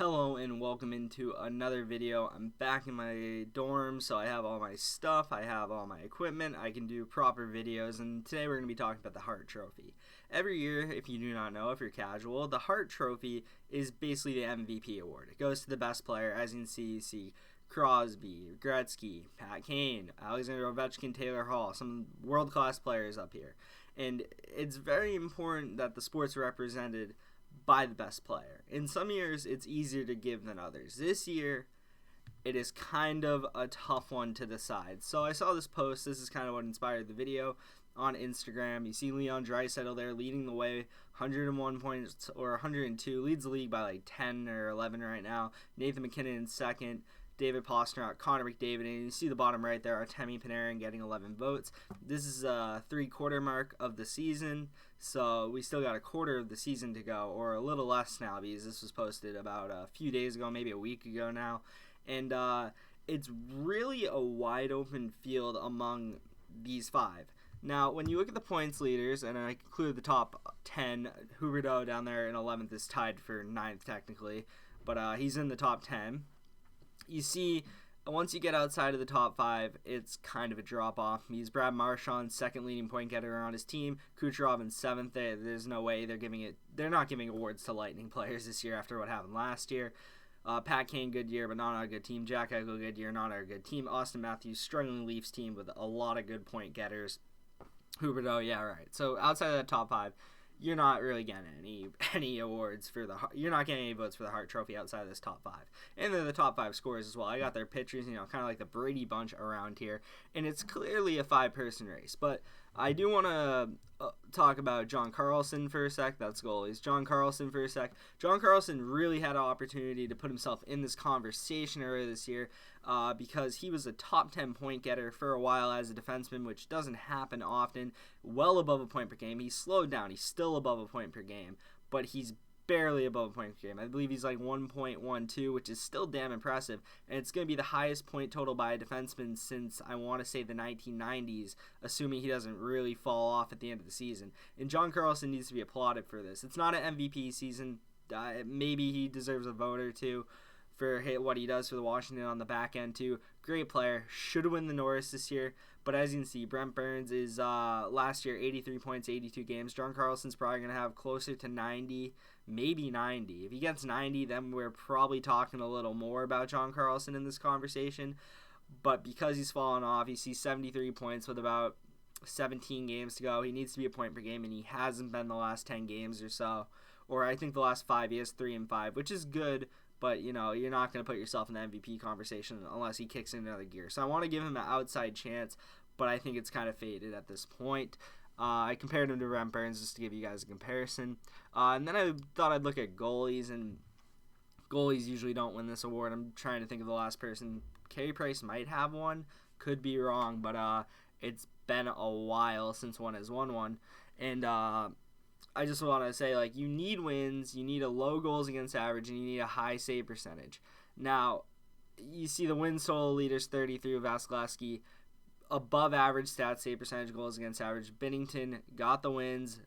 Hello and welcome into another video. I'm back in my dorm, so I have all my stuff, I have all my equipment, I can do proper videos, and today we're going to be talking about the Hart Trophy. Every year, if you do not know, if you're casual, the Hart Trophy is basically the MVP award. It goes to the best player. As you can see Crosby, Gretzky, Pat Kane, Alexander Ovechkin, Taylor Hall, some world-class players up here. And it's very important that the sport's represented by the best player. In some years, it's easier to give than others. This year, it is kind of a tough one to decide. So I saw this post. This is kind of what inspired the video on Instagram. You see Leon Draisaitl there leading the way, 101 points or 102, leads the league by like 10 or 11 right now. Nathan MacKinnon in second. David Pastrank, Connor McDavid, and you see the bottom right there, Panarin getting 11 votes. This is a three-quarter mark of the season, so we still got a quarter of the season to go, or a little less now, because this was posted about a few days ago, maybe a week ago now, and it's really a wide-open field among these five. Now, when you look at the points leaders, and I include the top 10, Huberdeau down there in 11th is tied for 9th technically, but he's in the top 10. You see, once you get outside of the top 5, it's kind of a drop-off. He's Brad Marchand, second leading point getter on his team. Kucherov in 7th. There's no way they're not giving awards to Lightning players this year after what happened last year. Pat Kane, good year, but not on a good team. Jack Eichel, good year, not on a good team. Austin Matthews, struggling Leafs team with a lot of good point getters. Huberdeau, yeah, right. So outside of that top 5, you're not really getting any awards you're not getting any votes for the Hart Trophy outside of this top 5. And then the top 5 scores as well. I got their pictures, kind of like the Brady Bunch around here. And it's clearly a 5-person race. But I do want to talk about John Carlson for a sec. That's goalies. John Carlson for a sec. John Carlson really had an opportunity to put himself in this conversation earlier this year because he was a top 10 point getter for a while as a defenseman, which doesn't happen often, well above a point per game. He's slowed down. He's still above a point per game, but he's barely above a point per game. I believe he's like 1.12, which is still damn impressive, and it's going to be the highest point total by a defenseman since, I want to say, the 1990s, assuming he doesn't really fall off at the end of the season. And John Carlson needs to be applauded for this. It's not an MVP season. Maybe he deserves a vote or two for what he does for the Washington on the back end too. Great player. Should win the Norris this year. But as you can see, Brent Burns is last year 83 points, 82 games. John Carlson's probably going to have closer to 90, maybe 90. If he gets 90, then we're probably talking a little more about John Carlson in this conversation. But because he's fallen off, he sees 73 points with about 17 games to go. He needs to be a point per game, and he hasn't been the last 10 games or so. Or I think the last 5 he has 3 and 5, which is good. But, you're not going to put yourself in the MVP conversation unless he kicks in another gear. So I want to give him an outside chance, but I think it's kind of faded at this point. I compared him to Brent Burns just to give you guys a comparison. And then I thought I'd look at goalies, and goalies usually don't win this award. I'm trying to think of the last person. Carey Price might have one. Could be wrong, but it's been a while since one has won one. And I just want to say, you need wins, you need a low goals against average, and you need a high save percentage. Now, you see the wins total leaders 33 with Vasilevsky, above average stats, save percentage, goals against average. Binnington got the wins,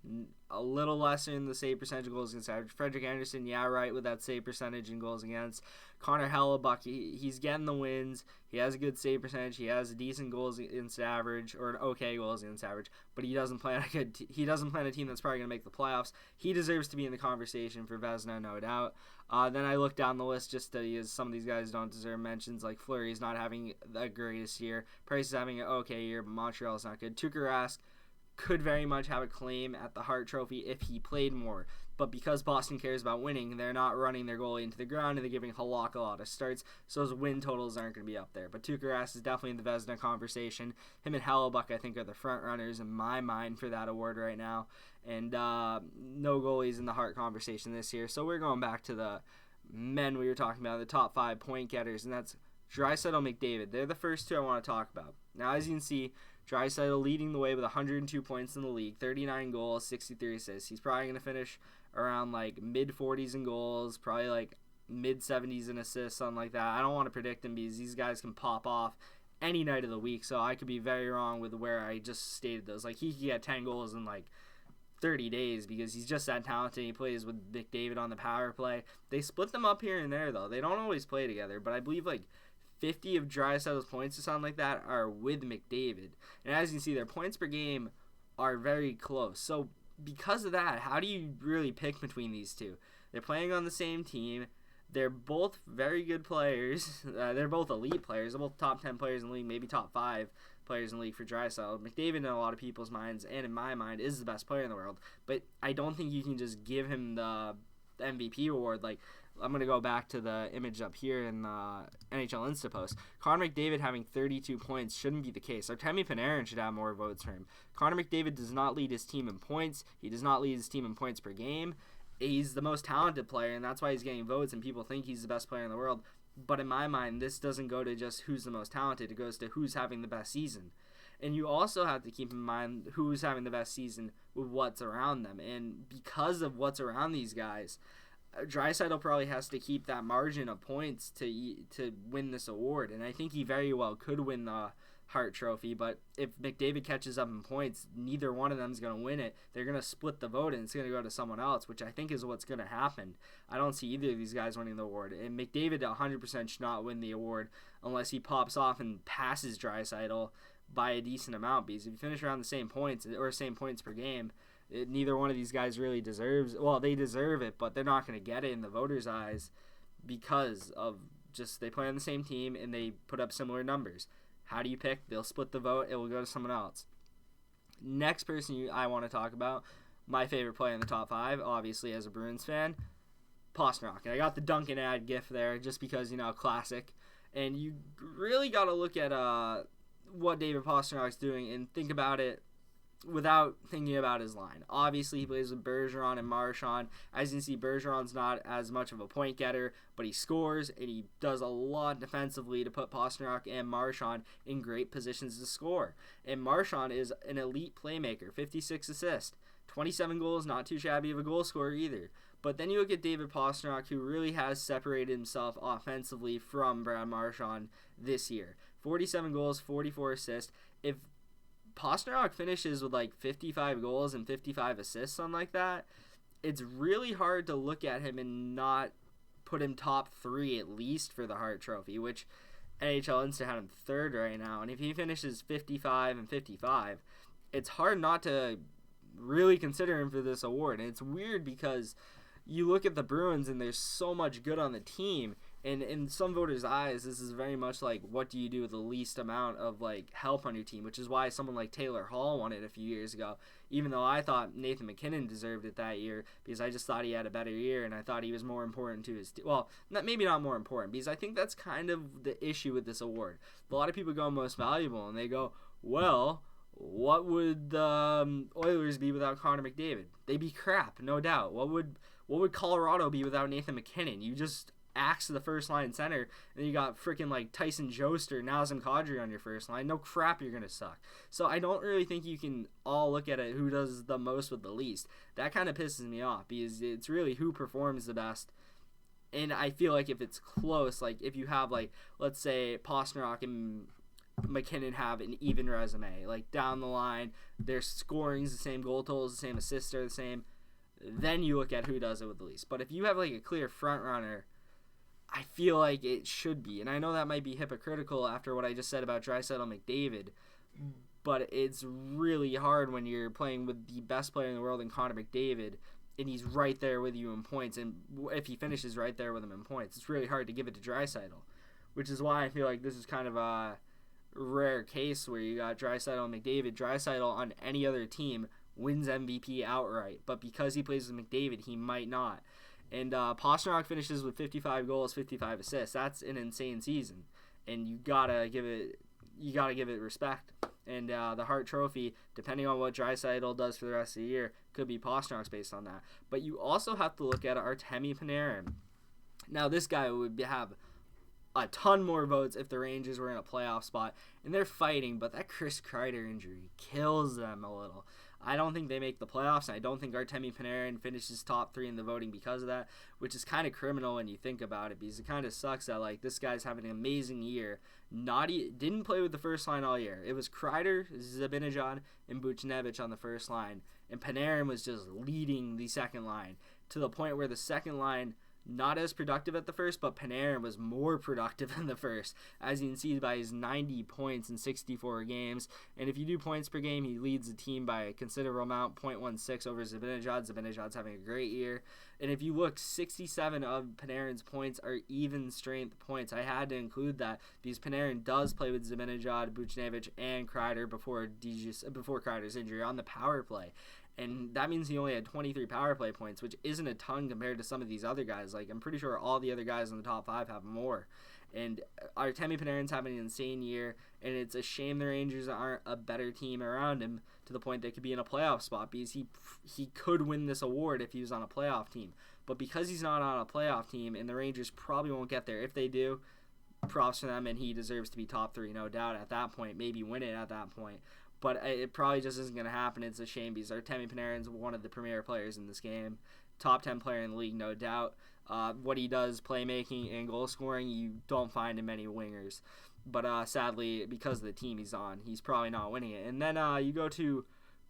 a little lesser in the save percentage, goals against average. Frederik Andersen, yeah, right, with that save percentage and goals against. Connor Hellebuck, he's getting the wins. He has a good save percentage. He has a decent goals against average, or an okay goals against average, but he doesn't play on a team that's probably going to make the playoffs. He deserves to be in the conversation for Vezina, no doubt. Then I look down the list just to some of these guys don't deserve mentions. Like Fleury's not having the greatest year. Price is having an okay year, but Montreal's not good. Tuukka Rask could very much have a claim at the Hart Trophy if he played more. But because Boston cares about winning, they're not running their goalie into the ground, and they're giving Halak a lot of starts, so those win totals aren't going to be up there. But Tuukka Rask is definitely in the Vezina conversation. Him and Hellebuck, I think, are the front runners in my mind for that award right now. And no goalies in the Hart conversation this year. So we're going back to the men we were talking about, the top 5 point getters, and that's Draisaitl, McDavid. They're the first two I want to talk about. Now, as you can see, Draisaitl leading the way with 102 points in the league, 39 goals, 63 assists. He's probably going to finish around mid-40s in goals, probably mid-70s in assists, something like that. I don't want to predict him because these guys can pop off any night of the week, so I could be very wrong with where I just stated those. He could get 10 goals in 30 days because he's just that talented. He plays with McDavid on the power play. They split them up here and there, though. They don't always play together, but I believe 50 of Draisaitl's points or something like that are with McDavid. And as you can see, their points per game are very close. So because of that, how do you really pick between these two? They're playing on the same team. They're both very good players. They're both elite players. They're both top 10 players in the league, maybe top 5 players in the league for Draisaitl. McDavid, in a lot of people's minds, and in my mind, is the best player in the world. But I don't think you can just give him the MVP award. I'm going to go back to the image up here in the NHL Insta post. Connor McDavid having 32 points shouldn't be the case. Artemi Panarin should have more votes for him. Connor McDavid does not lead his team in points. He does not lead his team in points per game. He's the most talented player, and that's why he's getting votes, and people think he's the best player in the world. But in my mind, this doesn't go to just who's the most talented. It goes to who's having the best season. And you also have to keep in mind who's having the best season with what's around them. And because of what's around these guys, Draisaitl probably has to keep that margin of points to win this award. And I think he very well could win the Hart Trophy, but if McDavid catches up in points, neither one of them is going to win it. They're going to split the vote, and it's going to go to someone else, which I think is what's going to happen. I don't see either of these guys winning the award, and McDavid 100% should not win the award unless he pops off and passes Draisaitl by a decent amount, because if you finish around the same points or same points per game, neither one of these guys really deserves. Well, they deserve it, but they're not going to get it in the voters' eyes because of just they play on the same team and they put up similar numbers. How do you pick? They'll split the vote. It will go to someone else. Next person I want to talk about, my favorite player in the top 5, obviously as a Bruins fan, Pastrank. And I got the Duncan ad gif there just because, classic. And you really got to look at what David Pastrank's doing and think about it without thinking about his line. Obviously, he plays with Bergeron and Marchand. As you can see, Bergeron's not as much of a point getter, but he scores, and he does a lot defensively to put Pastrank and Marchand in great positions to score. And Marchand is an elite playmaker, 56 assists, 27 goals, not too shabby of a goal scorer either. But then you look at David Pastrank, who really has separated himself offensively from Brad Marchand this year. 47 goals, 44 assists. If Pastrank finishes with 55 goals and 55 assists, something like that, it's really hard to look at him and not put him top 3 at least for the Hart Trophy, which NHL Insta had him 3rd right now. And if he finishes 55 and 55, it's hard not to really consider him for this award. And it's weird because you look at the Bruins and there's so much good on the team, and in some voters' eyes, this is very much what do you do with the least amount of help on your team, which is why someone like Taylor Hall won it a few years ago, even though I thought Nathan MacKinnon deserved it that year because I just thought he had a better year and I thought he was more important to his team. Well, maybe not more important, because I think that's kind of the issue with this award. A lot of people go most valuable and they go, well, what would the Oilers be without Connor McDavid? They'd be crap, no doubt. What would Colorado be without Nathan MacKinnon? You just axe the first line center, and then you got freaking Tyson Jost or Nazem Kadri on your first line. No crap, you're gonna suck. So I don't really think you can all look at it who does the most with the least. That kind of pisses me off because it's really who performs the best. And I feel like if it's close, if you have let's say Pastrank and MacKinnon have an even resume, down the line, their scoring's the same, goal totals the same, assists are the same, then you look at who does it with the least. But if you have a clear front runner, I feel like it should be. And I know that might be hypocritical after what I just said about Draisaitl McDavid, but it's really hard when you're playing with the best player in the world in Connor McDavid, and he's right there with you in points, and if he finishes right there with him in points, it's really hard to give it to Draisaitl, which is why I feel like this is kind of a rare case where you got Draisaitl and McDavid. Draisaitl on any other team wins MVP outright, but because he plays with McDavid, he might not. And Pastrank finishes with 55 goals, 55 assists. That's an insane season, and you gotta give it respect. And the Hart Trophy, depending on what Draisaitl does for the rest of the year, could be Pastrank's based on that. But you also have to look at Artemi Panarin. Now, this guy would have a ton more votes if the Rangers were in a playoff spot, and they're fighting, but that Chris Kreider injury kills them a little. I don't think they make the playoffs, and I don't think Artemi Panarin finishes top 3 in the voting because of that, which is kind of criminal when you think about it, because it kind of sucks that this guy's having an amazing year. Didn't play with the first line all year. It was Kreider, Zibanejad, and Buchnevich on the first line, and Panarin was just leading the second line to the point where the second line, not as productive at the first, but Panarin was more productive than the first, as you can see by his 90 points in 64 games. And if you do points per game, he leads the team by a considerable amount, 0.16 over Zibanejad. Zibanejad's having a great year. And if you look, 67 of Panarin's points are even strength points. I had to include that because Panarin does play with Zibanejad, Buchnevich, and Kreider before Kreider's injury on the power play. And that means he only had 23 power play points, which isn't a ton compared to some of these other guys. Like, I'm pretty sure all the other guys in the top 5 have more. And Artemi Panarin's having an insane year, and it's a shame the Rangers aren't a better team around him to the point they could be in a playoff spot, because he could win this award if he was on a playoff team. But because he's not on a playoff team, and the Rangers probably won't get there. If they do, props to them, and he deserves to be top 3, no doubt, at that point. Maybe win it at that point. But it probably just isn't going to happen. It's a shame because Artemi Panarin's one of the premier players in this game. Top 10 player in the league, no doubt. What he does, playmaking and goal scoring, you don't find in many wingers. But sadly, because of the team he's on, he's probably not winning it. And then you go to,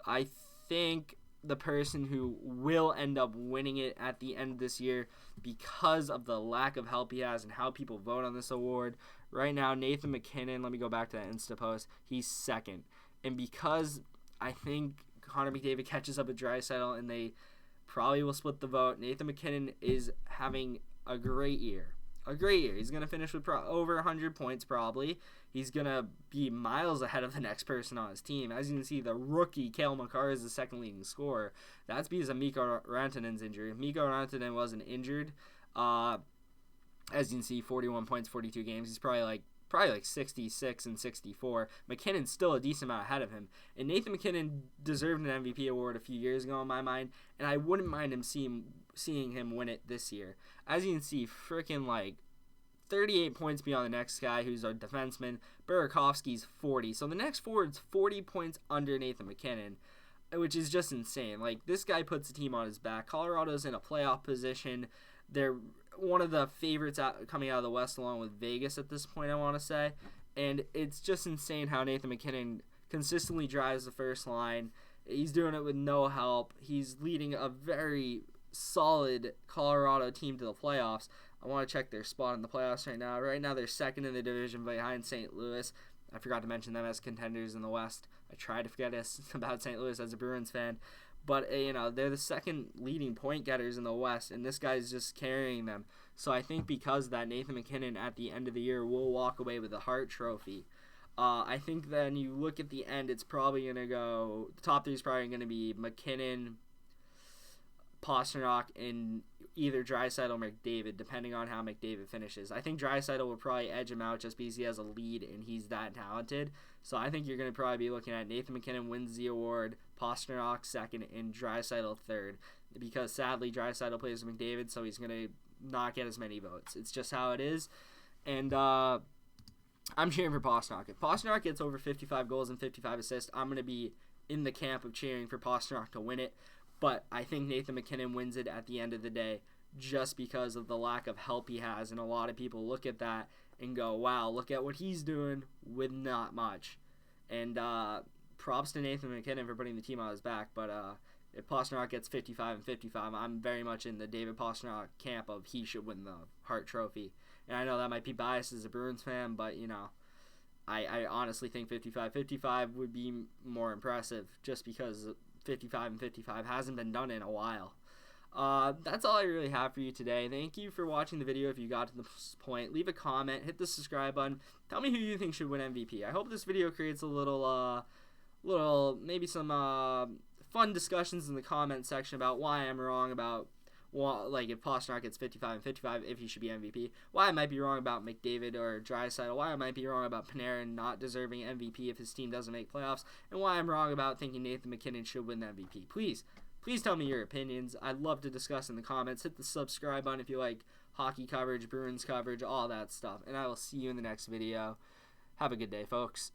I think, the person who will end up winning it at the end of this year because of the lack of help he has and how people vote on this award. Right now, Nathan MacKinnon, let me go back to that Insta post, he's second. And because I think Connor McDavid catches up with Draisaitl and they probably will split the vote, Nathan MacKinnon is having a great year. A great year. He's going to finish with over 100 points probably. He's going to be miles ahead of the next person on his team. As you can see, the rookie, Cale Makar, is the second leading scorer. That's because of Mikko Rantanen's injury. If Mikko Rantanen wasn't injured, as you can see, 41 points, 42 games. He's probably like 66 and 64. McKinnon's still a decent amount ahead of him. And Nathan MacKinnon deserved an MVP award a few years ago in my mind, and I wouldn't mind him seeing him win it this year. As you can see, freaking like 38 points beyond the next guy who's our defenseman. Burakovsky's 40. So the next forward's 40 points under Nathan MacKinnon, which is just insane. Like, this guy puts the team on his back. Colorado's in a playoff position. They're one of the favorites coming out of the West along with Vegas at this point, I want to say. And it's just insane how Nathan MacKinnon consistently drives the first line. He's doing it with no help. He's leading a very solid Colorado team to the playoffs. I want to check their spot in the playoffs right now. Right now they're second in the division behind St. Louis. I forgot to mention them as contenders in the West. I tried to forget about St. Louis as a Bruins fan. But, they're the second leading point getters in the West, and this guy's just carrying them. So I think because of that, Nathan MacKinnon at the end of the year will walk away with the Hart Trophy. I think then you look at the end, it's probably going to go, the top 3 is probably going to be MacKinnon, Pastrank, and either Draisaitl or McDavid, depending on how McDavid finishes. I think Draisaitl will probably edge him out just because he has a lead and he's that talented. So I think you're going to probably be looking at Nathan MacKinnon wins the award, Pastrank second, and Draisaitl third. Because sadly, Draisaitl plays with McDavid, so he's going to not get as many votes. It's just how it is. And I'm cheering for Pastrank. If Pastrank gets over 55 goals and 55 assists, I'm going to be in the camp of cheering for Pastrank to win it. But I think Nathan MacKinnon wins it at the end of the day just because of the lack of help he has. And a lot of people look at that and go, wow, look at what he's doing with not much. And props to Nathan MacKinnon for putting the team on his back. But if Pastrank gets 55 and 55, I'm very much in the David Pastrank camp of he should win the Hart Trophy. And I know that might be biased as a Bruins fan, but, I honestly think 55-55 would be more impressive just because 55 and 55 hasn't been done in a while. That's all I really have for you today. Thank you for watching the video. If you got to this point, leave a comment, hit the subscribe button. Tell me who you think should win MVP. I hope this video creates a little maybe some fun discussions in the comment section about why I'm wrong about if Pastrank gets 55 and 55, if he should be MVP. Why I might be wrong about McDavid or Draisaitl. Why I might be wrong about Panarin not deserving MVP if his team doesn't make playoffs. And why I'm wrong about thinking Nathan MacKinnon should win the MVP. Please tell me your opinions. I'd love to discuss in the comments. Hit the subscribe button if you like hockey coverage, Bruins coverage, all that stuff. And I will see you in the next video. Have a good day, folks.